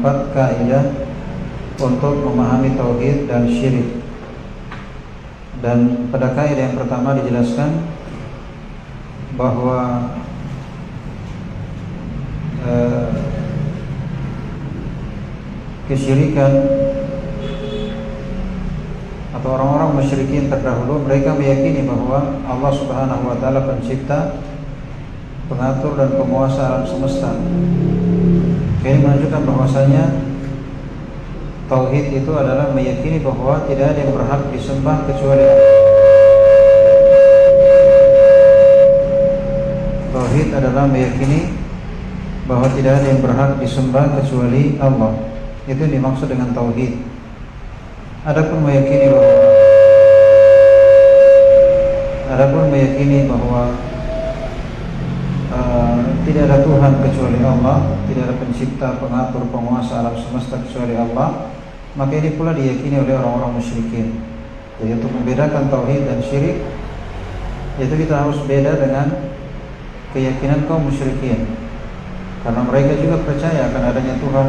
4 kaidah untuk memahami tauhid dan syirik. Dan pada kaidah yang pertama dijelaskan bahwa kesyirikan atau orang-orang musyrikin terdahulu, mereka meyakini bahwa Allah Subhanahu wa taala pencipta, pengatur dan penguasa alam semesta. Ini menunjukkan bahwasanya tauhid itu adalah meyakini bahwa tidak ada yang berhak disembah kecuali Allah. Tauhid adalah meyakini bahwa tidak ada yang berhak disembah kecuali Allah. Itu yang dimaksud dengan tauhid. Adapun meyakini bahwa tidak ada Tuhan kecuali Allah, tidak ada pencipta, pengatur, penguasa alam semesta kecuali Allah, maka ini pula diyakini oleh orang-orang musyrikin. Jadi untuk membedakan tauhid dan syirik, yaitu kita harus beda dengan keyakinan kaum musyrikin, karena mereka juga percaya akan adanya Tuhan,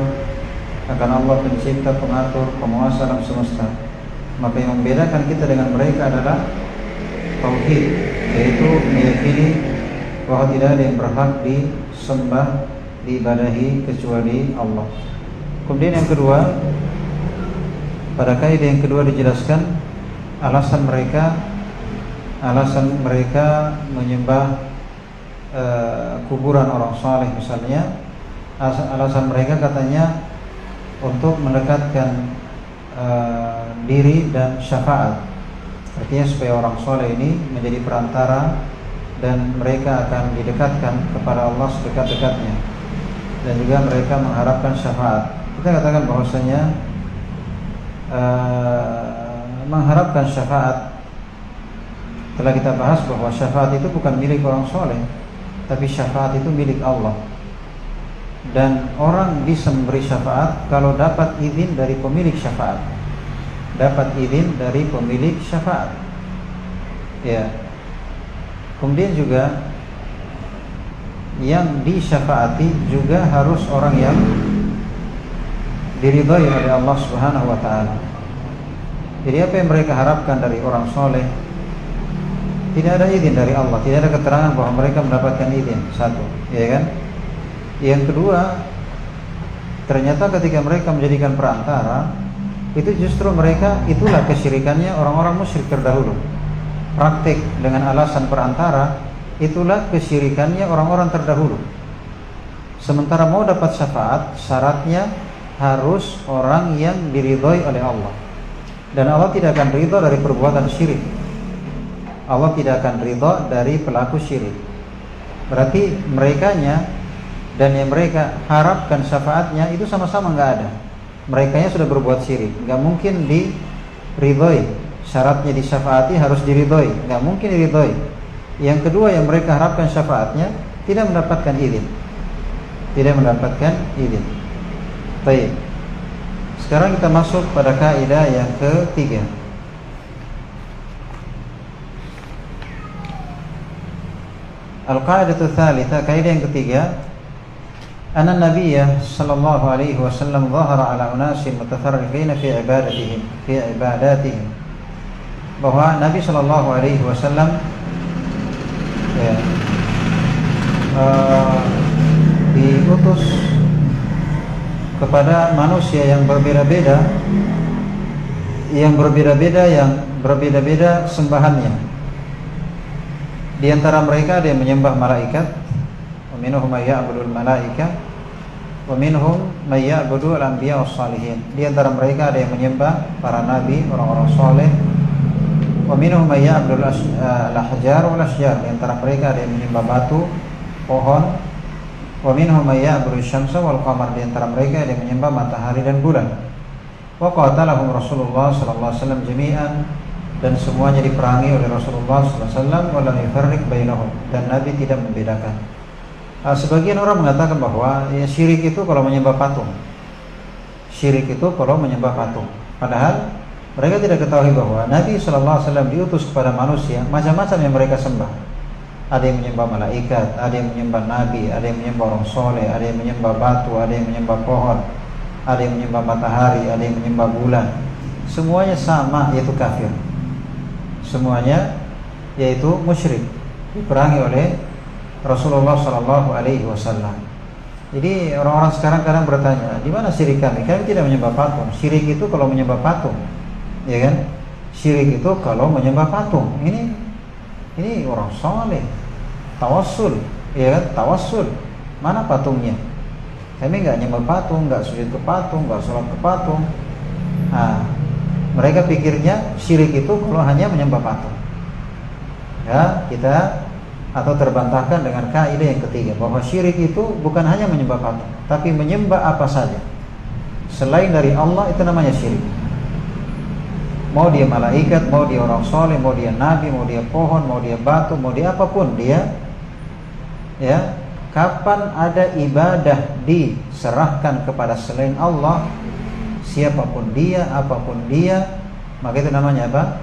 akan Allah pencipta, pengatur, penguasa alam semesta. Maka yang membedakan kita dengan mereka adalah tauhid, yaitu meyakini bahwa tidak ada yang berhak disembah, diibadahi kecuali Allah. Kemudian yang kedua, pada kaidah yang kedua dijelaskan alasan mereka menyembah kuburan orang saleh misalnya. Alasan mereka katanya untuk mendekatkan diri dan syafaat. Artinya supaya orang saleh ini menjadi perantara dan mereka akan didekatkan kepada Allah sedekat-dekatnya, dan juga mereka mengharapkan syafaat. Kita katakan bahwasanya mengharapkan syafaat, telah kita bahas bahwa syafaat itu bukan milik orang soleh, tapi syafaat itu milik Allah. Dan orang bisa memberi syafaat kalau dapat izin dari pemilik syafaat. Dapat izin dari pemilik syafaat. Ya. Kemudian juga yang disyafaati juga harus orang yang diridhai oleh Allah Subhanahu wa taala. Jadi apa yang mereka harapkan dari orang soleh, tidak ada izin dari Allah, tidak ada keterangan bahwa mereka mendapatkan izin. Satu, ya kan? Yang kedua, ternyata ketika mereka menjadikan perantara, itu justru mereka, itulah kesyirikannya orang-orang musyrik terdahulu. Praktik dengan alasan perantara, itulah kesyirikannya orang-orang terdahulu. Sementara mau dapat syafaat, syaratnya harus orang yang diridhoi oleh Allah. Dan Allah tidak akan ridho dari perbuatan syirik. Allah tidak akan ridho dari pelaku syirik. Berarti merekanya dan yang mereka harapkan syafaatnya itu sama-sama nggak ada. Merekanya sudah berbuat syirik, nggak mungkin diridhoi. Syaratnya disyafaati harus diridhoi, nggak mungkin diridhoi. Yang kedua, yang mereka harapkan syafaatnya tidak mendapatkan izin, Baik. Sekarang kita masuk pada kaidah yang ketiga. Al-qaidatu tsalitsa, kaidah yang ketiga, anna Nabiyya sallallahu alaihi wasallam dhahara ala unasin mutafarriqin fi ibadatihim. Bahwa Nabi sallallahu alaihi wasallam diutus kepada manusia yang berbeda-beda, yang berbeda-beda sembahannya. Di antara mereka ada yang menyembah malaikat, wa minhum may ya'budul malaika, wa minhum may ya'budul anbiya was salihin. Di antara mereka ada yang menyembah para nabi, orang-orang saleh. Wa minhum may ya'budul al-ahjar wal ashjar. Di antara mereka ada yang menyembah batu, pohon. Wa minhum may ya'budu asy-syamsa wal qamar. Di antara mereka ada yang menyembah matahari dan bulan. Wa qatalahum Rasulullah sallallahu alaihi wasallam jami'an, dan semuanya diperangi oleh Rasulullah sallallahu alaihi wasallam, wa lam yufarriq bainahum, dan Nabi tidak membedakan. Sebagian orang mengatakan bahwa syirik itu kalau menyembah patung. Padahal mereka tidak ketahui bahwa Nabi sallallahu alaihi wasallam diutus kepada manusia, macam-macam yang mereka sembah. Ada yang menyembah malaikat, ada yang menyembah nabi, ada yang menyembah orang soleh, ada yang menyembah batu, ada yang menyembah pohon. ada yang menyembah matahari, ada yang menyembah bulan. Semuanya sama, yaitu kafir. Semuanya yaitu musyrik, diperangi oleh Rasulullah SAW. Jadi orang-orang sekarang kadang bertanya, di mana syirik kami? Kami tidak menyembah patung. Syirik itu kalau menyembah patung, ya kan? Syirik itu kalau menyembah patung. Ini orang soleh, tawassul, ya kan? Tawassul. Mana patungnya? Kami nggak nyembah patung, nggak sujud ke patung, nggak sholat ke patung. Nah, mereka pikirnya syirik itu kalau hanya menyembah patung. Ya, kita atau terbantahkan dengan kaidah yang ketiga bahwa syirik itu bukan hanya menyembah patung, tapi menyembah apa saja selain dari Allah itu namanya syirik. Mau dia malaikat, mau dia orang soleh, mau dia nabi, mau dia pohon, mau dia batu, mau dia apapun dia, ya. Kapan ada ibadah diserahkan kepada selain Allah, siapapun dia, apapun dia, maka itu namanya apa?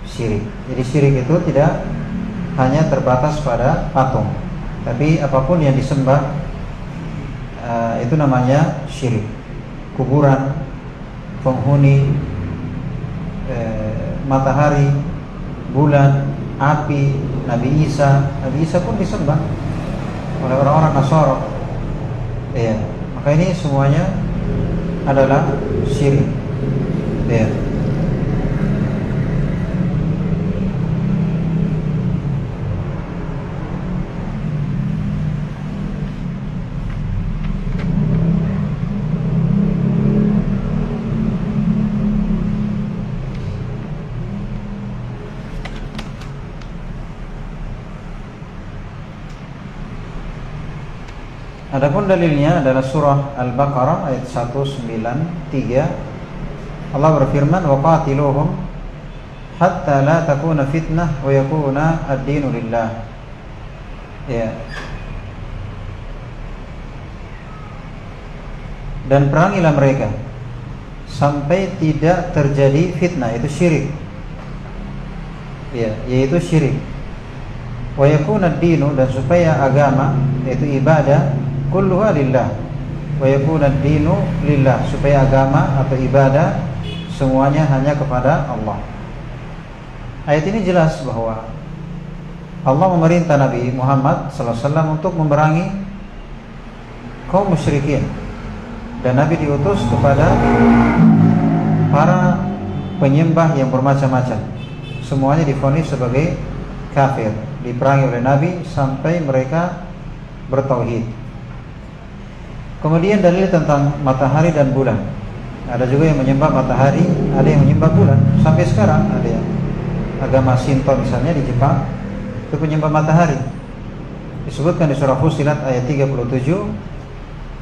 Syirik. Jadi syirik itu tidak hanya terbatas pada patung, tapi apapun yang disembah itu namanya syirik. Kuburan, penghuni, matahari, bulan, api, Nabi Isa pun disembah oleh orang-orang Nasara. Ya, maka ini semuanya adalah syirik. Ya. Adapun dalilnya adalah surah Al-Baqarah ayat 193. Allah berfirman, "Wa qatiluhum hatta la takuna fitnah wa yakuna ad-dinu lillah." Ya. Dan perangilah mereka sampai tidak terjadi fitnah, itu syirik. Ya, yaitu syirik. Wa yakuna ad-dinu, dan supaya agama yaitu ibadah kulluha lillah, wa yakuna ad-dinu lillah, supaya agama atau ibadah semuanya hanya kepada Allah. Ayat ini jelas bahwa Allah memerintah Nabi Muhammad SAW untuk memerangi kaum musyrikin, dan Nabi diutus kepada para penyembah yang bermacam-macam. Semuanya divonis sebagai kafir, diperangi oleh Nabi sampai mereka bertauhid. Kemudian dalil tentang matahari dan bulan. Ada juga yang menyembah matahari, ada yang menyembah bulan. Sampai sekarang ada yang agama Shinto misalnya di Jepang itu penyembah matahari. Disebutkan di surah Fussilat ayat 37,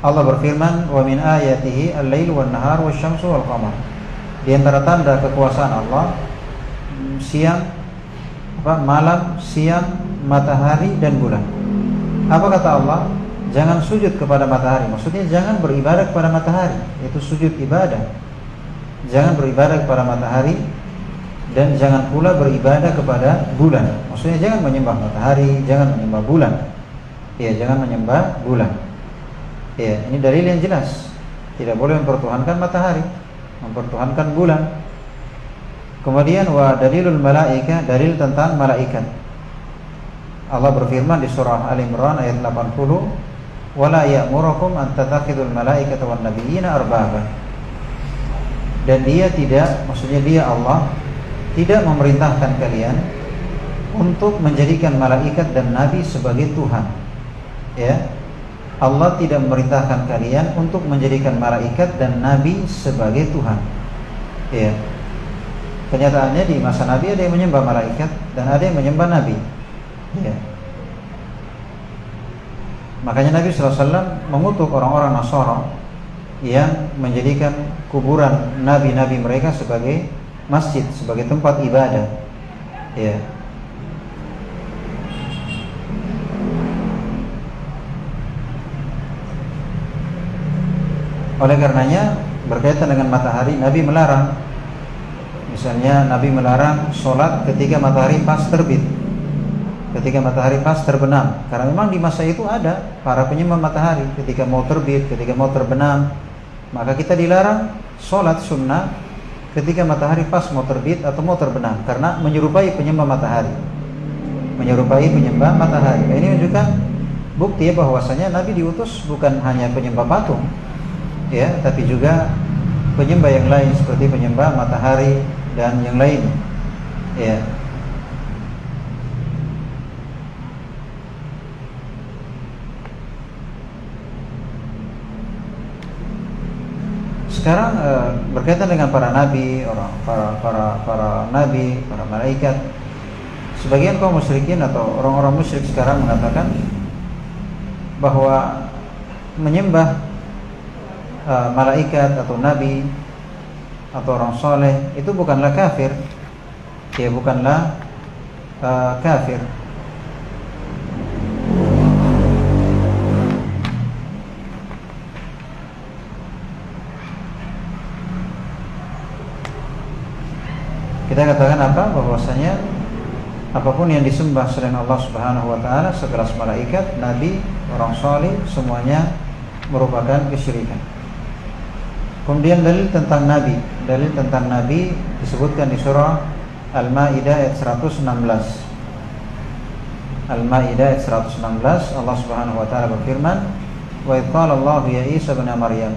Allah berfirman, "Wa min ayatihi al-lail wan nahar wasyamsu wal qamar." Di antara tanda kekuasaan Allah malam, siang, matahari dan bulan. Apa kata Allah? Jangan sujud kepada matahari. Maksudnya jangan beribadah kepada matahari, itu sujud ibadah. Jangan beribadah kepada matahari, dan jangan pula beribadah kepada bulan. Maksudnya jangan menyembah matahari, jangan menyembah bulan. Ya, jangan menyembah bulan. Ya, ini dalil yang jelas. Tidak boleh mempertuhankan matahari, mempertuhankan bulan. Kemudian wa dalilul malaika, dalil tentang malaikat. Allah berfirman di surah Al-Imran ayat 80, "Wala ya'murukum an tattakhidul malaikata wan nabiyina arbaba." Dan dia tidak, maksudnya dia Allah tidak memerintahkan kalian untuk menjadikan malaikat dan nabi sebagai Tuhan. Ya. Allah tidak memerintahkan kalian untuk menjadikan malaikat dan nabi sebagai Tuhan. Ya. Kenyataannya di masa Nabi ada yang menyembah malaikat dan ada yang menyembah nabi. Ya. Makanya Nabi SAW mengutuk orang-orang Nasara yang menjadikan kuburan nabi-nabi mereka sebagai masjid, sebagai tempat ibadah. Ya. Oleh karenanya berkaitan dengan matahari, Nabi melarang. Misalnya Nabi melarang sholat ketika matahari pas terbit, ketika matahari pas terbenam, karena memang di masa itu ada para penyembah matahari ketika mau terbit, ketika mau terbenam. Maka kita dilarang sholat sunnah ketika matahari pas mau terbit atau mau terbenam, karena menyerupai penyembah matahari. Nah, ini menunjukkan bukti bahwasanya Nabi diutus bukan hanya penyembah patung, ya, tapi juga penyembah yang lain seperti penyembah matahari dan yang lain, ya. Sekarang berkaitan dengan para nabi, para nabi, para malaikat. Sebagian kaum musyrikin atau orang-orang musyrik sekarang mengatakan bahwa menyembah malaikat atau nabi atau orang soleh itu bukanlah kafir, ya, bukanlah kafir. Kita katakan apa? Bahwasanya apapun yang disembah selain Allah Subhanahu wa taala, sekelas malaikat, nabi, orang saleh, semuanya merupakan kesyirikan. Kemudian dalil tentang nabi disebutkan di surah Al-Maidah ayat 116. Al-Maidah ayat 116, Allah Subhanahu wa taala berfirman, "Wa idh qala Allahu ya Isa ibn Maryam."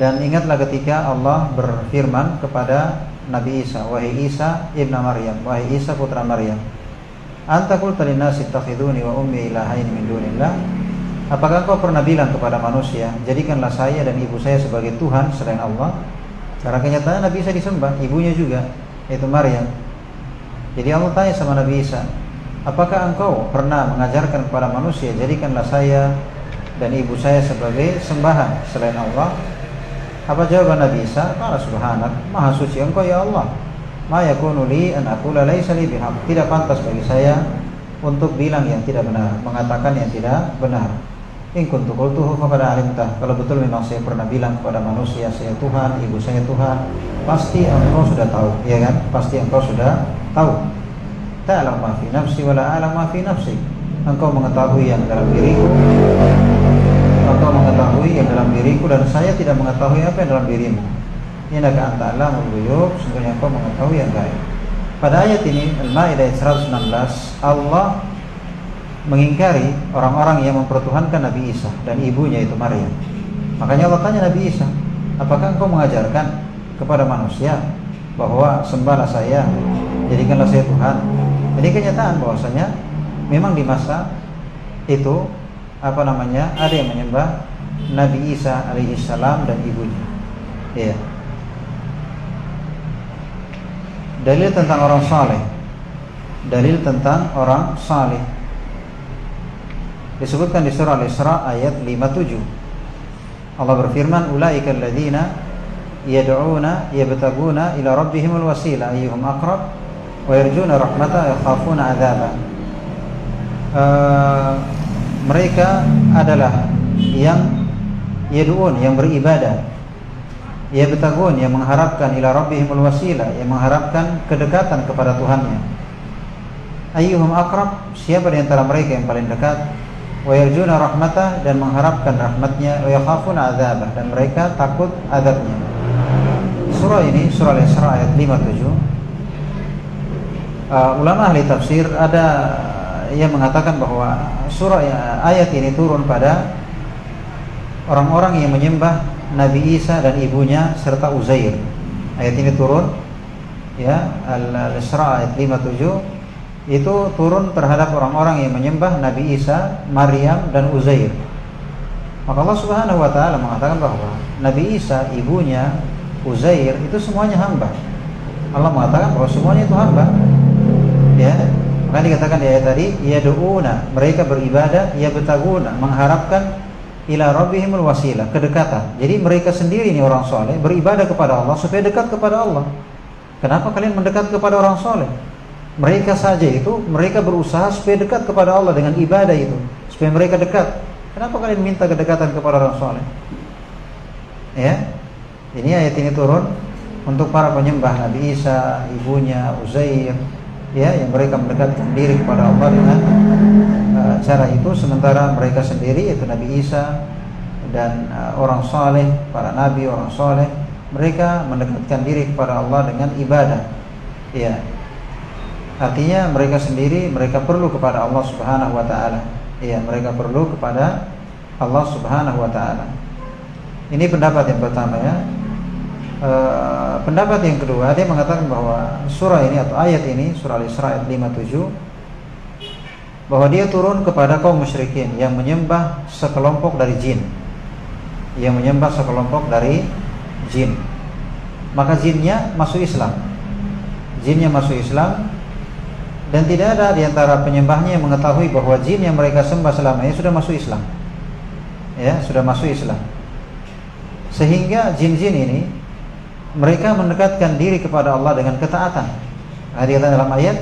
Dan ingatlah ketika Allah berfirman kepada Nabi Isa, wahai Isa ibn Maryam, wahai Isa putra Maryam, anta qulta linnasi ittakhiduni wa ummi ilahaini min dunillah. Apakah kau pernah bilang kepada manusia, jadikanlah saya dan ibu saya sebagai Tuhan selain Allah? Karena kenyataan Nabi Isa disembah, ibunya juga, yaitu Maryam. Jadi Allah tanya sama Nabi Isa, apakah engkau pernah mengajarkan kepada manusia, jadikanlah saya dan ibu saya sebagai sembahan selain Allah? Apa jawaban Nabi Isa? Qala subhanak, maha suci engkau ya Allah. Ma yakunu li an aqula laisa li bihaq. Tidak pantas bagi saya untuk bilang yang tidak benar, mengatakan yang tidak benar. In kuntu qultuhu faqad alimtah. Kalau betul memang saya pernah bilang kepada manusia saya Tuhan, ibu saya Tuhan, pasti engkau sudah tahu, ya kan? Pasti engkau sudah tahu. Ta'lam ma fi nafsi wa la a'lam ma fi nafsi. Engkau mengetahui yang dalam diriku, engkau mengetahui yang dalam diriku, dan saya tidak mengetahui apa yang dalam dirimu. Innaka anta alamul ghuyub, sungguhnya engkau mengetahui yang gaib. Pada ayat ini Al-Maidah ayat 116, Allah mengingkari orang-orang yang mempertuhankan Nabi Isa dan ibunya itu Maryam. Makanya Allah tanya Nabi Isa, apakah engkau mengajarkan kepada manusia bahwa sembahlah saya, jadikanlah saya Tuhan? Jadi kenyataan bahwasanya memang di masa itu ada yang menyembah Nabi Isa alaihissalam dan ibunya. Ya. Dalil tentang orang saleh. Disebutkan di surah Al-Isra ayat 57. Allah berfirman, ulaika alladzina yad'una yabtaguna ila rabbihimul wasila ayyuhum aqrab wa yarjuna rahmata wa yakhafuna 'adzaba. Mereka adalah yang yad'un, yang beribadah, yabtagun, yang mengharapkan, ila rabbihimul wasila, yang mengharapkan kedekatan kepada Tuhannya. Ayyuhum aqrab, siapa di antara mereka yang paling dekat, wa yarjuna rahmatah, dan mengharapkan rahmatnya, wa yakhafuna adzabah, dan mereka takut azabnya. Surah ini, surah Al-Isra ayat 57. Ulama ahli tafsir ada yang mengatakan bahwa ayat ini turun pada orang-orang yang menyembah Nabi Isa dan ibunya serta Uzair. Ayat ini turun, ya, Al-Isra ayat 57 itu turun terhadap orang-orang yang menyembah Nabi Isa, Maryam dan Uzair. Maka Allah Subhanahu wa taala mengatakan bahwa Nabi Isa, ibunya, Uzair itu semuanya hamba. Allah mengatakan bahwa semuanya itu hamba. Ya, maka dikatakan di ayat tadi, yad'una, mereka beribadah, yabtaguna, mengharapkan, ila rabbihimul wasilah, kedekatan. Jadi mereka sendiri ini orang soleh beribadah kepada Allah supaya dekat kepada Allah. Kenapa kalian mendekat kepada orang soleh? Mereka saja itu, mereka berusaha supaya dekat kepada Allah dengan ibadah itu, supaya mereka dekat. Kenapa kalian minta kedekatan kepada orang soleh? Ya, ini ayat ini turun untuk para penyembah Nabi Isa, ibunya, Uzair, ya, yang mereka mendekatkan diri kepada Allah dengan cara itu, sementara mereka sendiri, yaitu Nabi Isa, dan orang soleh, para nabi, orang soleh, mereka mendekatkan diri kepada Allah dengan ibadah. Ya, artinya mereka sendiri, mereka perlu kepada Allah Subhanahu wa Ta'ala. Ya, mereka perlu kepada Allah Subhanahu wa Ta'ala. Ini pendapat yang pertama ya. Pendapat yang kedua, dia mengatakan bahwa surah ini atau ayat ini, surah Al-Isra ayat 57, bahwa dia turun kepada kaum musyrikin yang menyembah sekelompok dari jin. Yang menyembah sekelompok dari jin. Maka jinnya masuk Islam. Jinnya masuk Islam, dan tidak ada di antara penyembahnya yang mengetahui bahwa jin yang mereka sembah selama ini sudah masuk Islam. Ya, sudah masuk Islam. Sehingga jin-jin ini mereka mendekatkan diri kepada Allah dengan ketaatan. Dikatakan dalam ayat,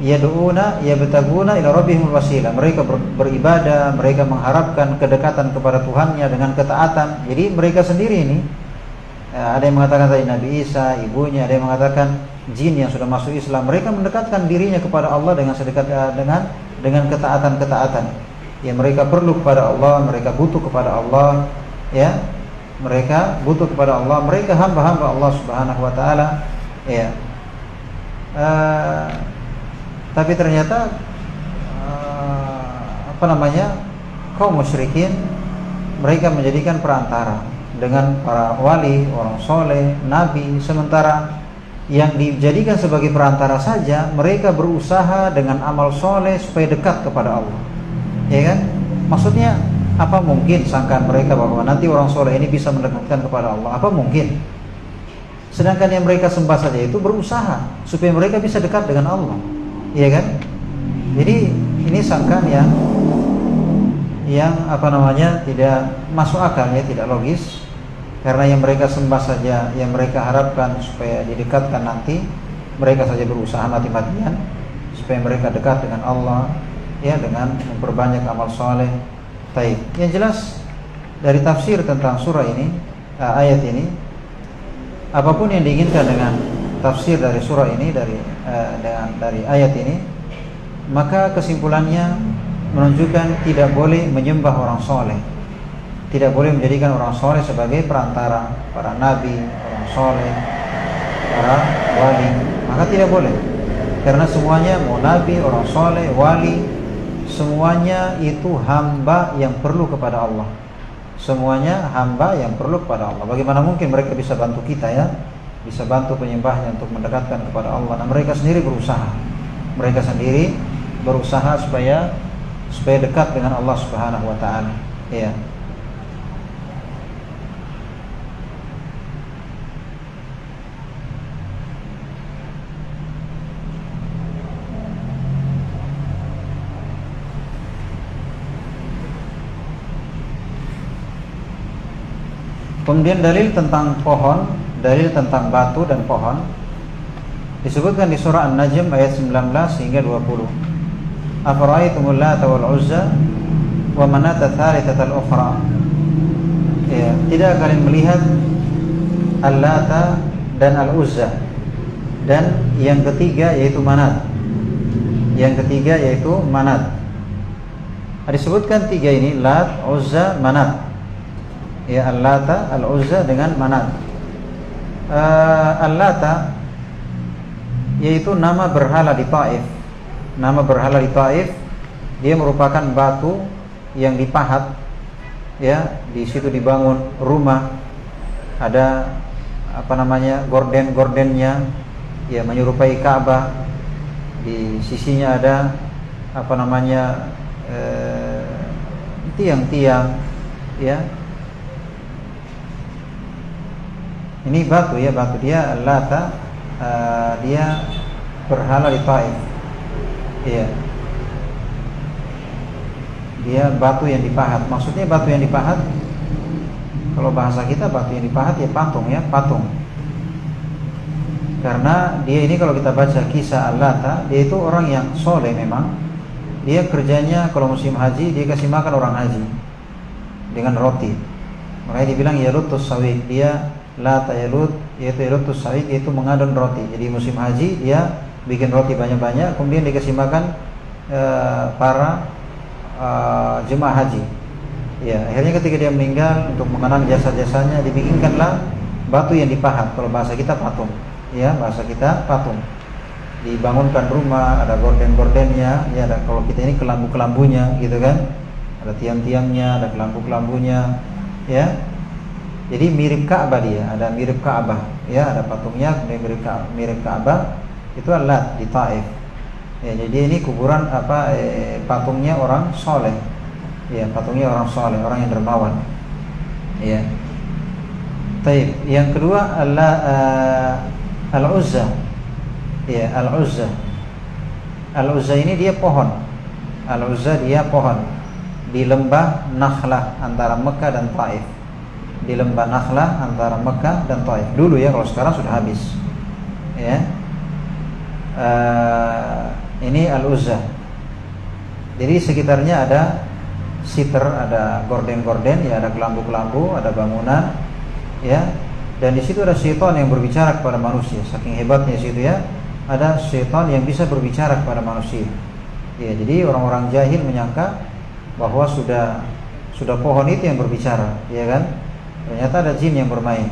yad'una yabtaguna ila rabbihimul wasilah. Mereka beribadah, mereka mengharapkan kedekatan kepada Tuhannya dengan ketaatan. Jadi mereka sendiri ini, ada yang mengatakan tadi Nabi Isa, ibunya, ada yang mengatakan jin yang sudah masuk Islam, mereka mendekatkan dirinya kepada Allah dengan dengan ketaatan-ketaatan. Ya, mereka perlu kepada Allah, mereka butuh kepada Allah, ya. Mereka butuh kepada Allah, mereka hamba-hamba Allah Subhanahu wa Ta'ala. Ya. Tapi ternyata kaum musyrikin mereka menjadikan perantara dengan para wali, orang soleh, nabi, sementara yang dijadikan sebagai perantara saja mereka berusaha dengan amal soleh supaya dekat kepada Allah. Ya kan? Maksudnya apa mungkin sangkaan mereka bahwa nanti orang soleh ini bisa mendekatkan kepada Allah? Apa mungkin? Sedangkan yang mereka sembah saja itu berusaha supaya mereka bisa dekat dengan Allah. Iya kan? Jadi ini sangkaan yang tidak masuk akal, ya, tidak logis. Karena yang mereka sembah saja, yang mereka harapkan supaya didekatkan nanti, mereka saja berusaha mati-matian supaya mereka dekat dengan Allah, ya, dengan memperbanyak amal soleh. Baik, yang jelas dari tafsir tentang surah ini, ayat ini, apapun yang diinginkan dengan tafsir dari surah ini, dari ayat ini, maka kesimpulannya menunjukkan tidak boleh menyembah orang soleh, tidak boleh menjadikan orang soleh sebagai perantara, para nabi, orang soleh, para wali, maka tidak boleh, karena semuanya mau nabi, orang soleh, wali, semuanya itu hamba yang perlu kepada Allah. Semuanya hamba yang perlu kepada Allah. Bagaimana mungkin mereka bisa bantu kita, ya? Bisa bantu penyembahnya untuk mendekatkan kepada Allah. Nah, mereka sendiri berusaha. Mereka sendiri berusaha supaya dekat dengan Allah Subhanahu wa Ta'ala. Ya. Kemudian dalil tentang pohon, dalil tentang batu dan pohon disebutkan di surah An-Najm ayat 19 hingga 20. Afara'aytumul Lata wal Uzza wa manata tsalitsatal ukhra. Ya, tidak kalian melihat Al-Lata dan Al-Uzza dan yang ketiga yaitu Manat. Yang ketiga yaitu Manat. Disebutkan tiga ini, Lat, Uzza, Manat. Ya, Al-Lata, Al-Uzza dengan Manat. Al-Lata yaitu nama berhala di Taif. Nama berhala di Taif, dia merupakan batu yang dipahat, ya, di situ dibangun rumah. Ada gorden-gordennya, ya, menyerupai Ka'bah. Di sisinya ada tiang-tiang, ya. Ini batu, ya, batu dia Al-Lata, dia berhala di Taif. Iya. Dia batu yang dipahat. Maksudnya batu yang dipahat, kalau bahasa kita batu yang dipahat ya patung, ya, patung. Karena dia ini kalau kita baca kisah Al-Lata, dia itu orang yang soleh memang. Dia kerjanya kalau musim haji dia kasih makan orang haji dengan roti. Makanya dibilang yalutus sawik, dia Lata yalut, yaitu yalutus sawik, yaitu mengadon roti. Jadi musim haji dia bikin roti banyak-banyak, kemudian dikasih makan para jemaah haji. Ya, akhirnya ketika dia meninggal, untuk mengenang jasa-jasanya dibikinkanlah batu yang dipahat. Kalau bahasa kita patung, ya bahasa kita patung. Dibangunkan rumah, ada gorden-gordennya, ya ada, kalau kita ini kelambu-kelambunya, gitu kan? Ada tiang-tiangnya, ada kelambu-kelambunya, ya. Jadi mirip Ka'bah dia, ada mirip Ka'bah, ya ada patungnya mirip Ka'bah. Itu Lat di Taif. Ya, jadi ini kuburan patungnya orang soleh. Ya, patungnya orang soleh, orang yang dermawan. Ya. Taib. Yang kedua adalah Al-Uzza. Ya, Al-Uzza. Al-Uzza ini dia pohon. Al-Uzza dia pohon di lembah Nakhlah antara Mekah dan Taif. Di lembah Nakhlah antara Mekah dan Taif. Dulu ya, kalau sekarang sudah habis. Ya. Ini Al-Uzza. Jadi sekitarnya ada siter, ada gorden-gorden, ya ada kelambu-kelambu, ada bangunan, ya. Dan di situ ada syaitan yang berbicara kepada manusia. Saking hebatnya situ ya, ada syaitan yang bisa berbicara kepada manusia. Ya, jadi orang-orang jahil menyangka bahwa sudah pohon itu yang berbicara, ya kan? Ternyata ada jin yang bermain.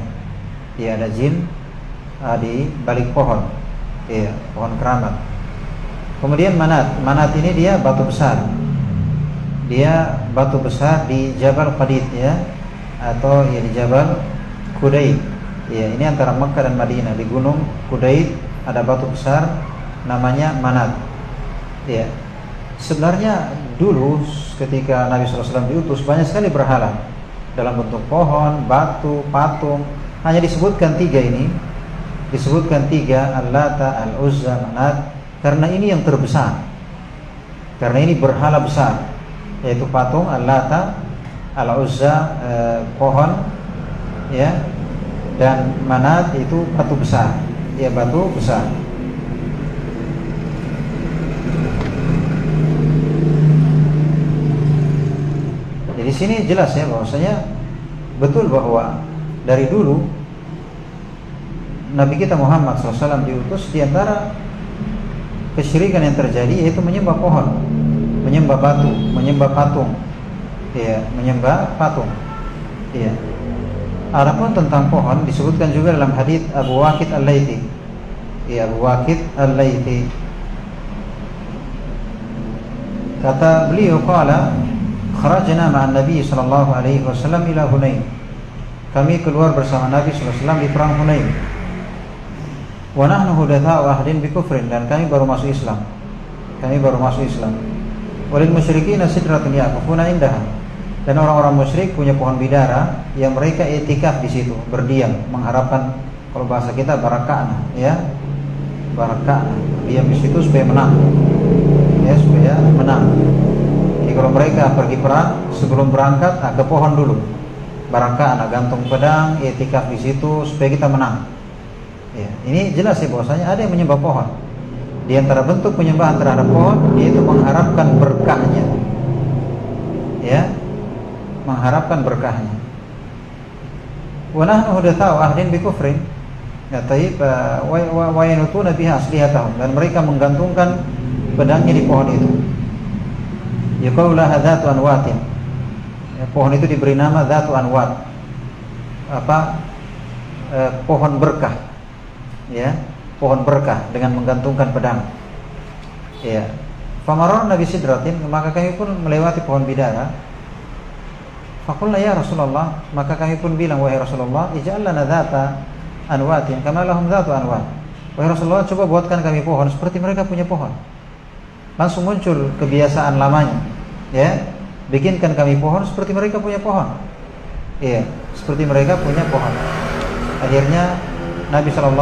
Ya, ada jin di balik pohon. Ya, pohon keramat. Kemudian Manat ini dia batu besar. Dia batu besar di Jabal Qadid, ya, atau ya di Jabal Qudayd. Ya, ini antara Mekah dan Madinah. Di Gunung Qudayd ada batu besar namanya Manat. Ya. Sebenarnya dulu ketika Nabi SAW diutus, banyak sekali berhala dalam bentuk pohon, batu, patung. Hanya disebutkan 3 ini. Disebutkan 3, Al-Lata, Al-Uzza, Manat, karena ini yang terbesar. Karena ini berhala besar, yaitu patung Al-Lata, Al-Uzza, pohon, ya, dan Manat itu batu besar, ya batu besar. Jadi sini jelas ya bahwasanya betul bahwa dari dulu Nabi kita Muhammad SAW diutus, di antara kesyirikan yang terjadi yaitu menyembah pohon, menyembah batu, menyembah patung, ya, menyembah patung. Ya. Adapun tentang pohon disebutkan juga dalam hadits Abu Waqid Al-Laythi. Ya, Abu Waqid Al-Laythi. Kata beliau, qala kharajna ma'an Nabi sallallahu alaihi wasallam ila Hunain. Kami keluar bersama Nabi sallallahu alaihi wasallam di perang Hunain. Wa nahnu hudatsa'u ahdin bi kufrin, dan kami baru masuk Islam. Kami baru masuk Islam. Walil musyrikin sidratun yaqufuna indaha. Dan orang-orang musyrik punya pohon bidara yang mereka i'tikaf di situ, berdiam, mengharapkan, kalau bahasa kita barakah, ya. Barakah, diam di situ supaya menang. Ya, supaya menang. Jadi kalau mereka pergi perang, sebelum berangkat ke pohon dulu. Barakah, gantung pedang, i'tikaf di situ supaya kita menang. Ya, ini jelas ya bahwasanya ada yang menyembah pohon. Di antara bentuk penyembahan terhadap pohon yaitu mengharapkan berkahnya. Ya, mengharapkan berkahnya. Wa nahnu hudatsa'u ahdin bi kufrin. Ya, taib wa yanutuna biha aslihatahum, dan mereka menggantungkan pedangnya di pohon itu. Yaqulu hadzatu anwatin. Ya, pohon itu diberi nama dzatu anwat. Pohon berkah. Ya, pohon berkah dengan menggantungkan pedang. Ya. Famarrana Nabi sidratin, maka kami pun melewati pohon bidara. Faqulna ya Rasulullah, maka kami pun bilang, wahai Rasulullah, ij'al lana dzata anwatin kama lahum dzatu anwat. Wahai Rasulullah, coba buatkan kami pohon seperti mereka punya pohon. Langsung muncul kebiasaan lamanya, ya, bikinkan kami pohon seperti mereka punya pohon. Iya, seperti mereka punya pohon. Akhirnya Nabi SAW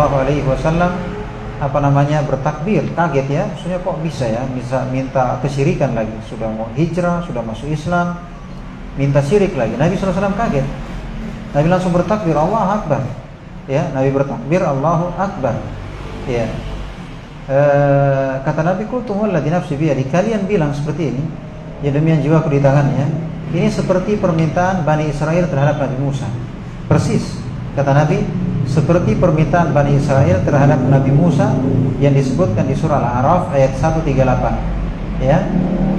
bertakbir, kaget ya, maksudnya kok bisa ya, bisa minta kesyirikan lagi, sudah mau hijrah, sudah masuk Islam, minta syirik lagi. Nabi SAW kaget. Nabi langsung bertakbir, Allahu Akbar. Ya, Nabi bertakbir, Allahu Akbar. Ya. Kata Nabi, qultum walladzi nafsi biyadi, kalian bilang seperti ini, ya demi yang jiwaku di tangannya, ini seperti permintaan Bani Israel terhadap Nabi Musa. Persis, kata Nabi, seperti permintaan Bani Israel terhadap Nabi Musa yang disebutkan di surah Al-A'raf ayat 138. Ya,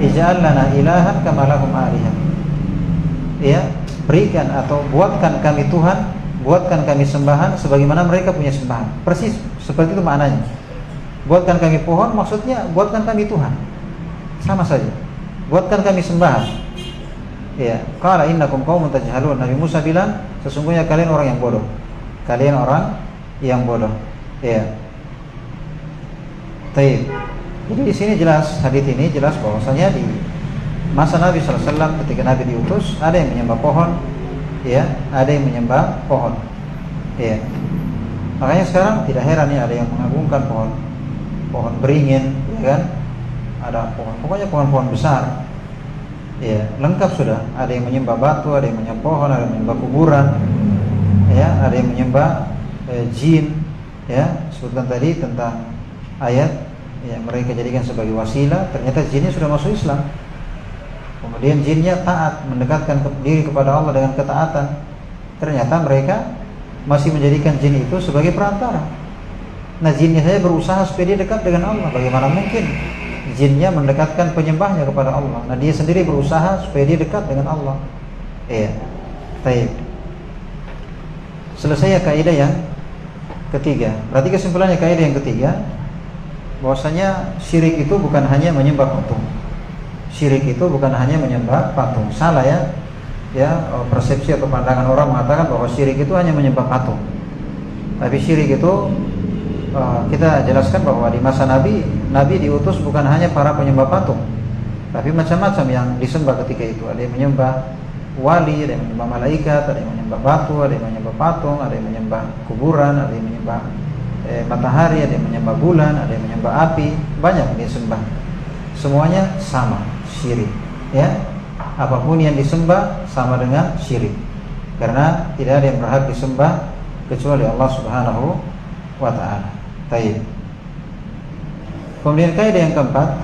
ij'al lana ilahan kama lahum alihah. ya, berikan atau buatkan kami Tuhan, buatkan kami sembahan sebagaimana mereka punya sembahan. Persis seperti itu maknanya. Buatkan kami pohon, maksudnya buatkan kami Tuhan. Sama saja. Buatkan kami sembahan. Ya, qala innakum qaumun tajhalun. Nabi Musa bilang, sesungguhnya kalian orang yang bodoh. Kalian orang yang bodoh. Ya. Baik. Jadi di sini jelas, hadis ini jelas bahwasanya di masa Nabi SAW ketika Nabi diutus, ada yang menyembah pohon, ya, ada yang menyembah pohon. Ya. Makanya sekarang tidak heran ya, ada yang mengagungkan pohon beringin, ya kan? Ada pokoknya pohon-pohon besar. Ya, lengkap sudah. Ada yang menyembah batu, ada yang menyembah pohon, ada yang menyembah kuburan. Ya, ada yang menyembah jin. Ya, sebutkan tadi tentang ayat yang mereka jadikan sebagai wasilah. Ternyata jinnya sudah masuk Islam. Kemudian jinnya taat, mendekatkan diri kepada Allah dengan ketaatan. Ternyata mereka masih menjadikan jin itu sebagai perantara. Nah, jinnya saja berusaha supaya dia dekat dengan Allah. Bagaimana mungkin jinnya mendekatkan penyembahnya kepada Allah? Nah, dia sendiri berusaha supaya dia dekat dengan Allah. Iya. Baik. Selesai ya kaidah yang ketiga. Berarti kesimpulannya kaidah yang ketiga, bahwasanya syirik itu bukan hanya menyembah patung. Syirik itu bukan hanya menyembah patung. Salah ya. Ya, persepsi atau pandangan orang mengatakan bahwa syirik itu hanya menyembah patung. Tapi syirik itu kita jelaskan bahwa di masa Nabi diutus bukan hanya para penyembah patung, tapi macam-macam yang disembah ketika itu. Ada yang menyembah wali, ada yang menyembah malaikat, ada yang menyembah batu, ada yang menyembah patung, ada yang menyembah kuburan, ada yang menyembah matahari, ada yang menyembah bulan, ada yang menyembah api. Banyak yang disembah. Semuanya sama, syirik. Ya, apapun yang disembah sama dengan syirik. Karena tidak ada yang berhak disembah kecuali Allah Subhanahu wa ta'ala. Baik. Kemudian kaidah yang keempat,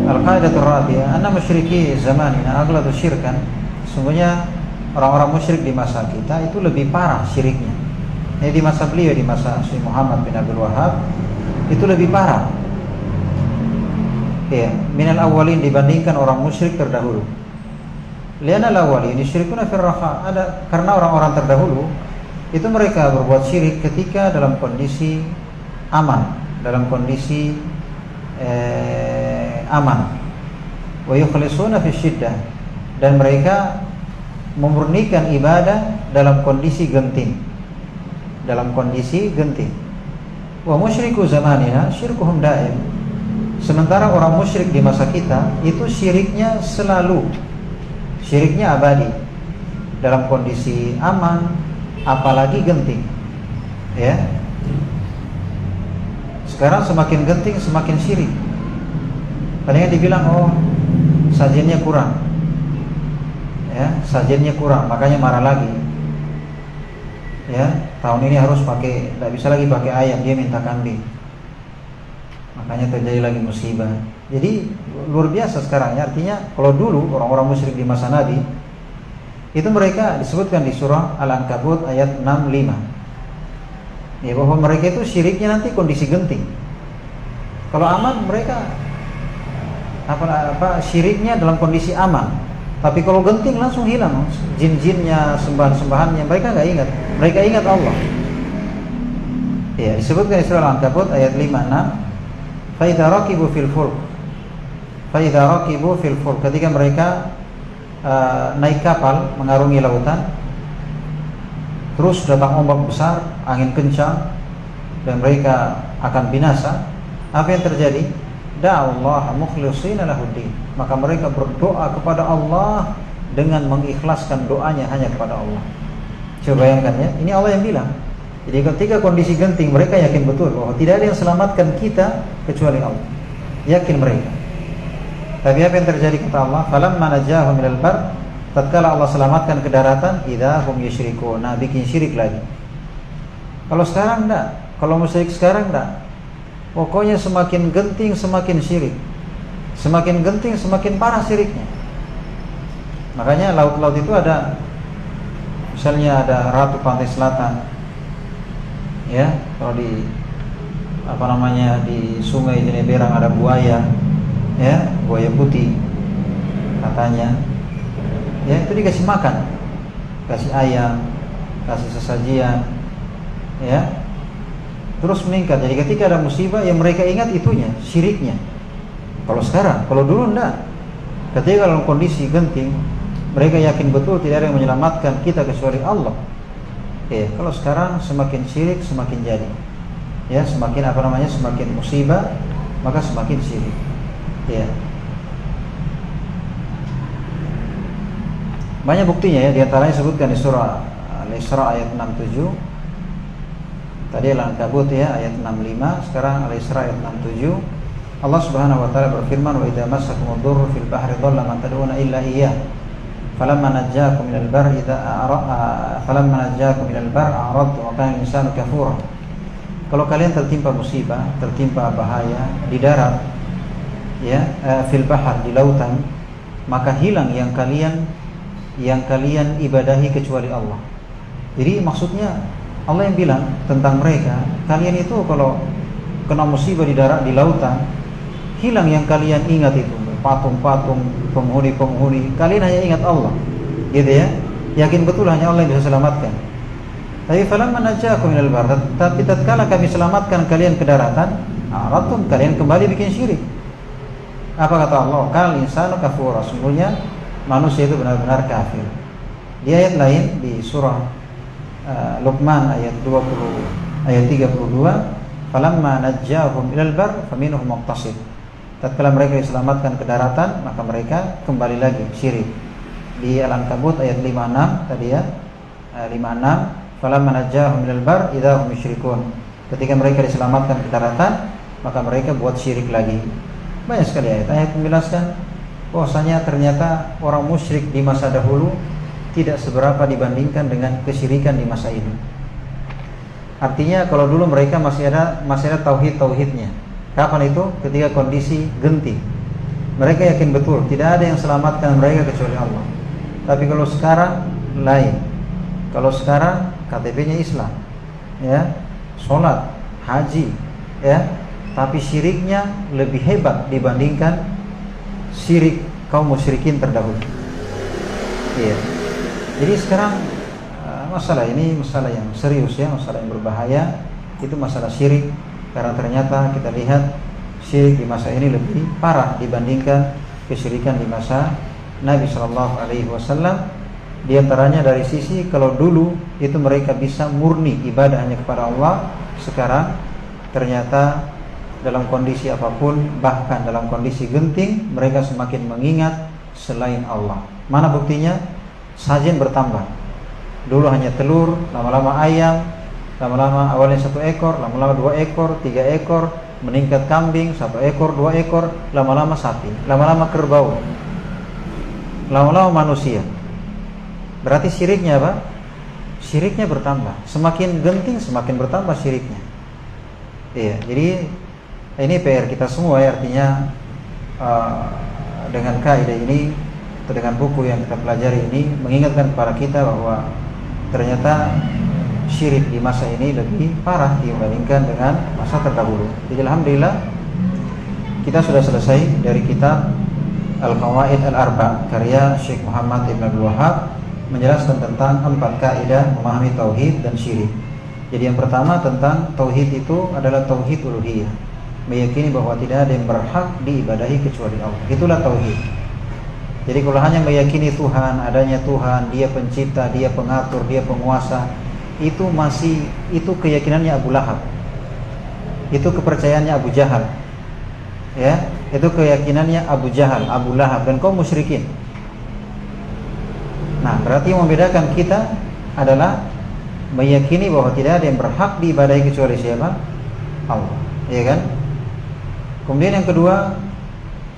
al-qaidatur rabi'ah, anna musyriki zamanina aghladu syirkan. Sungguhnya orang-orang musyrik di masa kita itu lebih parah syiriknya. Ini di masa beliau, di masa Syekh Muhammad bin Abdul Wahhab, itu lebih parah. Ya, minal awwalin, dibandingkan orang musyrik terdahulu. Lianal awwalin yusyrikuna fil raha. Ada karena orang-orang terdahulu itu mereka berbuat syirik ketika dalam kondisi aman, dalam kondisi aman. Wa yukhlisuna fi syiddah, dan mereka memurnikan ibadah dalam kondisi genting. Dalam kondisi genting. Wa musyriku zamanina syirkuhum daim. Sementara orang musyrik di masa kita itu syiriknya selalu, syiriknya abadi, dalam kondisi aman, apalagi genting. Ya. Sekarang semakin genting semakin syirik. Kadang dibilang, oh, sajiannya kurang. Ya, sajiannya kurang, makanya marah lagi. Ya, tahun ini harus pakai, tidak bisa lagi pakai ayam, dia minta kambing. Makanya terjadi lagi musibah. Jadi luar biasa sekarang ya. Artinya kalau dulu orang-orang musyrik di masa Nabi itu mereka disebutkan di surah Al-Ankabut ayat 65. Ya, bahwa mereka itu syiriknya nanti kondisi genting. Kalau aman mereka syiriknya dalam kondisi aman. Tapi kalau genting langsung hilang jin-jinnya, sembahan-sembahannya, mereka enggak ingat. Mereka ingat Allah. Ya, disebutkan di surah Al-Ankabut ayat 56. Fa idza raqibu fil fulk. Fa idza raqibu fil fulk, ketika mereka naik kapal mengarungi lautan, terus datang ombak besar, angin kencang, dan mereka akan binasa. Apa yang terjadi? Da'allaha mukhlishina lahuddin, maka mereka berdoa kepada Allah dengan mengikhlaskan doanya hanya kepada Allah. Coba bayangkan ya, ini Allah yang bilang. Jadi ketika kondisi genting, mereka yakin betul bahwa tidak ada yang selamatkan kita kecuali Allah. Yakin mereka. Tapi apa yang terjadi kata Allah? Falamma najahum minal bar, tatkala Allah selamatkan ke daratan, idahum yusyrikuna, bikin syirik lagi. Kalau sekarang enggak, kalau musyrik sekarang enggak. Pokoknya semakin genting semakin syirik. Semakin genting semakin parah syiriknya. Makanya laut-laut itu ada, misalnya ada Ratu Pantai Selatan. Ya, kalau di di Sungai Jeneberang ada buaya. Ya, buaya putih katanya. Ya, itu dikasih makan, kasih ayam, kasih sesajian, ya, terus meningkat. Jadi ketika ada musibah yang mereka ingat itunya, syiriknya. Kalau sekarang, kalau dulu enggak. Ketika dalam kondisi genting, mereka yakin betul tidak ada yang menyelamatkan kita kecuali Allah. Ya, kalau sekarang semakin syirik semakin jadi. Ya, semakin semakin musibah, maka semakin syirik. Ya. Banyak buktinya ya, di antaranya disebutkan di surah Al-Isra ayat 67. Tadi Al-Ankabut ya ayat 65, sekarang Al-Isra ayat 67. Allah Subhanahu wa taala berfirman, "Wa idza massakumud dhurru fil bahri dhalla man tad'una illa iyyah. Falamma najjakum minal barri a'radtum wa kana al-insanu kafura." Kalau kalian tertimpa musibah, tertimpa bahaya di darat, ya, fil bahr, di lautan, maka hilang yang kalian ibadahi kecuali Allah. Jadi maksudnya Allah yang bilang tentang mereka, kalian itu kalau kena musibah di darat, di lautan, hilang yang kalian ingat itu, patung-patung, penghuni-penghuni. Kalian hanya ingat Allah, gitu ya. Yakin betul hanya Allah yang bisa selamatkan. Tapi falamma najjakum minal bahr, tapi tatkala kami selamatkan kalian ke daratan, a'radtum, kalian kembali bikin syirik. Apa kata Allah? Kal insanu kafura, sungguhnya manusia itu benar-benar kafir. Di ayat lain di surah Luqman ayat 32, falamma najjahum ilal bar faminhum muqtasid. Tatkala mereka diselamatkan ke daratan, maka mereka kembali lagi syirik. Di Al-Ankabut ayat 56 tadi ya, 56, falamma najjahum ilal bar idza hum yusyrikun. Ketika mereka diselamatkan ke daratan, maka mereka buat syirik lagi. Banyak sekali ayat menjelaskan bahwasanya ternyata orang musyrik di masa dahulu tidak seberapa dibandingkan dengan kesyirikan di masa ini. Artinya kalau dulu mereka masih ada tauhidnya. Kapan itu? Ketika kondisi genting. Mereka yakin betul tidak ada yang selamatkan mereka kecuali Allah. Tapi kalau sekarang lain. Kalau sekarang KTP-nya Islam, ya, sholat, haji, ya, tapi syiriknya lebih hebat dibandingkan syirik kaum musyrikin terdahulu. Iya. Jadi sekarang masalah ini masalah yang serius ya, masalah yang berbahaya. Itu masalah syirik. Karena ternyata kita lihat syirik di masa ini lebih parah dibandingkan kesyirikan di masa Nabi Shallallahu Alaihi Wasallam. Di antaranya dari sisi kalau dulu itu mereka bisa murni ibadah hanya kepada Allah, sekarang ternyata dalam kondisi apapun, bahkan dalam kondisi genting, mereka semakin mengingat selain Allah. Mana buktinya? Sajian bertambah. Dulu hanya telur, lama-lama ayam, lama-lama awalnya 1 ekor, lama-lama 2 ekor, 3 ekor, meningkat kambing, 1 ekor, 2 ekor, lama-lama sapi, lama-lama kerbau, lama-lama manusia. Berarti syiriknya apa? Syiriknya bertambah. Semakin genting semakin bertambah syiriknya. Iya, jadi ini PR kita semua ya, artinya dengan kaidah ini atau dengan buku yang kita pelajari ini mengingatkan kepada kita bahwa ternyata syirik di masa ini lebih parah dibandingkan dengan masa terdahulu. Jadi alhamdulillah kita sudah selesai dari kitab Al-Qawaid Al-Arba karya Syekh Muhammad Ibn Abdul Wahhab, menjelaskan tentang 4 kaidah memahami tauhid dan syirik. Jadi yang pertama tentang tauhid itu adalah tauhid uluhiyah, meyakini bahwa tidak ada yang berhak diibadahi kecuali Allah. Itulah tauhid. Jadi kalau hanya meyakini Tuhan, adanya Tuhan, Dia pencipta, Dia pengatur, Dia penguasa, itu keyakinannya Abu Lahab. Itu kepercayaannya Abu Jahal. Ya, itu keyakinannya Abu Jahal, Abu Lahab dan kaum musyrikin. Nah, berarti yang membedakan kita adalah meyakini bahwa tidak ada yang berhak diibadahi kecuali siapa? Allah, ya kan? Kemudian yang kedua,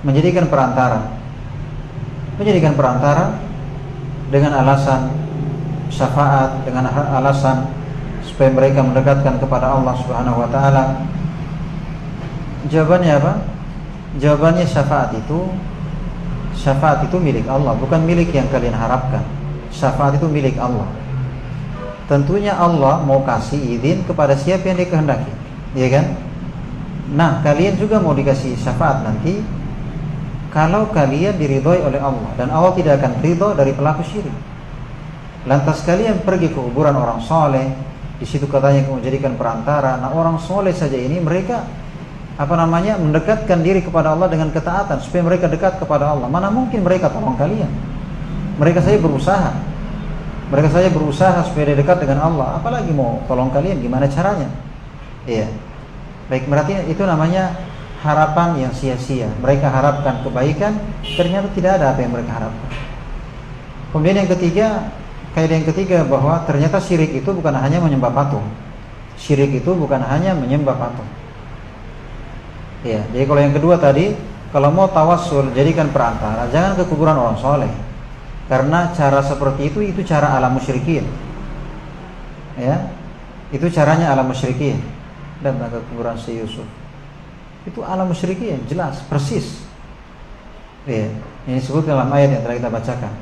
menjadikan perantara dengan alasan syafaat, dengan alasan supaya mereka mendekatkan kepada Allah Subhanahu wa taala. Jawabannya apa? Jawabannya syafaat itu milik Allah, bukan milik yang kalian harapkan. Syafaat itu milik Allah. Tentunya Allah mau kasih izin kepada siapa yang dikehendaki, ya kan? Nah, kalian juga mau dikasih syafaat nanti, kalau kalian diridhoi oleh Allah, dan Allah tidak akan ridho dari pelaku syirik. Lantas kalian pergi ke kuburan orang soleh, di situ katanya menjadikan perantara. Nah, orang soleh saja ini mereka mendekatkan diri kepada Allah dengan ketaatan supaya mereka dekat kepada Allah. Mana mungkin mereka tolong kalian? Mereka saja berusaha supaya dia dekat dengan Allah, apalagi mau tolong kalian, gimana caranya? Iya. Baik, berarti itu namanya harapan yang sia-sia. Mereka harapkan kebaikan, ternyata tidak ada apa yang mereka harapkan. Kemudian kaidah yang ketiga bahwa ternyata syirik itu bukan hanya menyembah patung. Syirik itu bukan hanya menyembah patung. Ya, jadi kalau yang kedua tadi, kalau mau tawassul jadikan perantara, jangan ke kuburan orang soleh, karena cara seperti itu cara ala musyrikin. Ya, itu caranya ala musyrikin. Dan ke kuburan Syekh Yusuf, itu ala musyrikin, jelas, persis. Ya, ini disebut dalam ayat yang telah kita bacakan.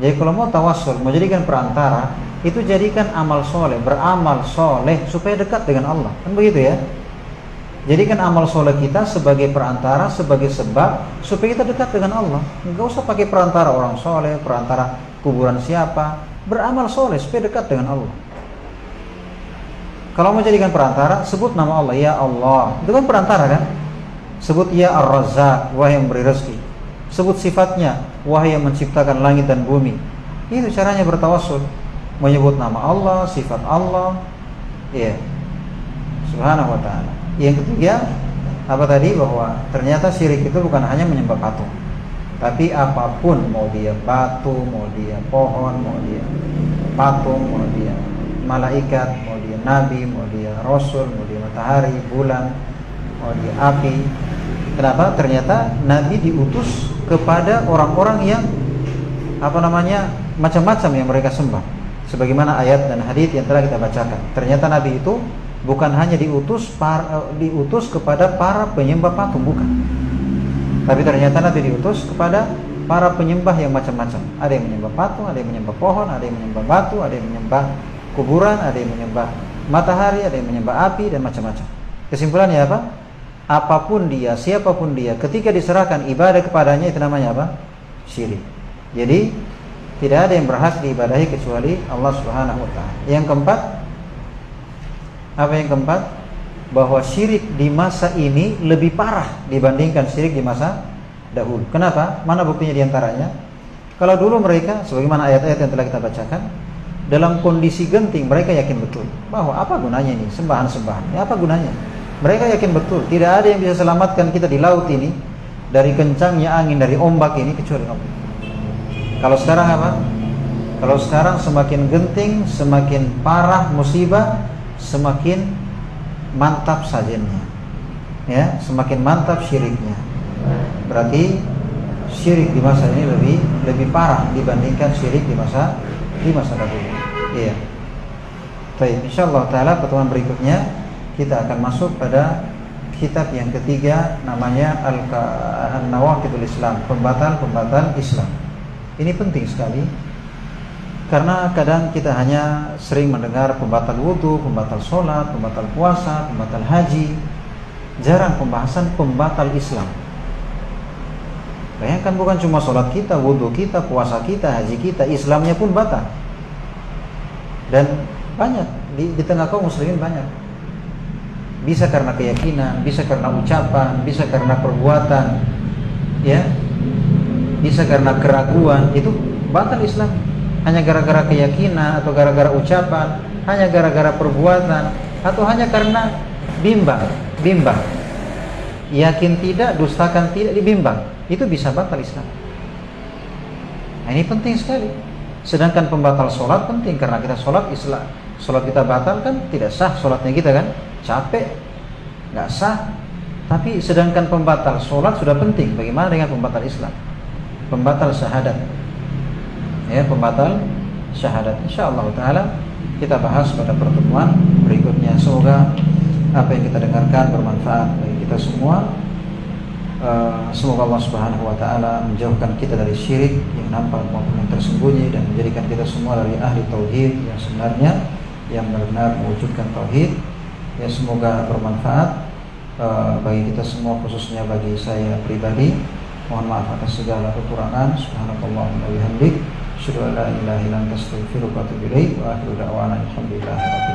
Jadi kalau mau tawassul, mau jadikan perantara, itu jadikan amal soleh, beramal soleh supaya dekat dengan Allah, kan begitu ya? Jadikan amal soleh kita sebagai perantara, sebagai sebab supaya kita dekat dengan Allah. Enggak usah pakai perantara orang soleh, perantara kuburan siapa. Beramal soleh supaya dekat dengan Allah. Kalau mau jadikan perantara, sebut nama Allah, ya Allah. Itu kan perantara kan? Sebut ya Ar-Razzaq, wahai yang memberi rezeki. Sebut sifatnya, wahai yang menciptakan langit dan bumi. Itu caranya bertawassul. Menyebut nama Allah, sifat Allah. Ya, subhanahu wa ta'ala. Yang ketiga, apa tadi? Bahwa ternyata syirik itu bukan hanya menyembah patung, tapi apapun, mau dia batu, mau dia pohon, mau dia patung, mau dia malaikat, mau dia nabi, mau dia rasul, mau dia matahari, bulan, mau dia api. Kenapa? Ternyata nabi diutus kepada orang-orang yang macam-macam yang mereka sembah. Sebagaimana ayat dan hadits yang telah kita bacakan. Ternyata nabi itu bukan hanya diutus kepada para penyembah patung, bukan. Tapi ternyata Nabi diutus kepada para penyembah yang macam-macam. Ada yang menyembah patung, ada yang menyembah pohon, ada yang menyembah batu, ada yang menyembah kuburan, ada yang menyembah matahari, ada yang menyembah api, dan macam-macam. Kesimpulannya apa? Apapun dia, siapapun dia, ketika diserahkan ibadah kepadanya, itu namanya apa? Syirik. Jadi tidak ada yang berhak diibadahi kecuali Allah Subhanahu wa ta'ala. Yang keempat, apa yang keempat? Bahwa syirik di masa ini lebih parah dibandingkan syirik di masa dahulu. Kenapa? Mana buktinya diantaranya? Kalau dulu mereka, sebagaimana ayat-ayat yang telah kita bacakan, dalam kondisi genting mereka yakin betul bahwa apa gunanya ini sembahan-sembahan? Apa gunanya? Mereka yakin betul tidak ada yang bisa selamatkan kita di laut ini dari kencangnya angin, dari ombak ini, kecuali Allah. Kalau sekarang apa? Kalau sekarang semakin genting, semakin parah musibah, semakin mantap sajennya, ya, semakin mantap syiriknya. Berarti syirik di masa ini lebih parah dibandingkan syirik di masa dahulu. Iya. Baik, insyaallah taala pertemuan berikutnya kita akan masuk pada kitab yang ketiga, namanya An-Nawaqidul Islam, pembatal Islam. Ini penting sekali. Karena kadang kita hanya sering mendengar pembatal wudu, pembatal sholat, pembatal puasa, pembatal haji. Jarang pembahasan pembatal Islam. Bayangkan, bukan cuma sholat kita, wudu kita, puasa kita, haji kita, Islamnya pun batal. Dan banyak, di tengah kaum muslimin banyak. Bisa karena keyakinan, bisa karena ucapan, bisa karena perbuatan, ya, bisa karena keraguan, itu batal Islam. Hanya gara-gara keyakinan, atau gara-gara ucapan, hanya gara-gara perbuatan, atau hanya karena bimbang. Yakin tidak, dustakan tidak, dibimbang. Itu bisa batal Islam. Nah, ini penting sekali. Sedangkan pembatal sholat penting, karena kita sholat kita batal kan tidak sah sholatnya kita kan, capek, nggak sah. Tapi sedangkan pembatal sholat sudah penting. Bagaimana dengan pembatal Islam? Pembatal syahadat. Ya, pembatal syahadat. Insyaallah taala kita bahas pada pertemuan berikutnya. Semoga apa yang kita dengarkan bermanfaat bagi kita semua. Semoga Allah Subhanahu wa taala menjauhkan kita dari syirik yang nampak maupun yang tersembunyi, dan menjadikan kita semua dari ahli tauhid yang sebenarnya, yang benar-benar mewujudkan tauhid. Ya, semoga bermanfaat bagi kita semua, khususnya bagi saya pribadi. Mohon maaf atas segala kekurangan. Subhanakallahumma wa bihamdik, asyhadu an la ilaha illa anta, astaghfiruka wa atubu ilaik. Wa akhiru da'wana alhamdulillahi rabbil alamin.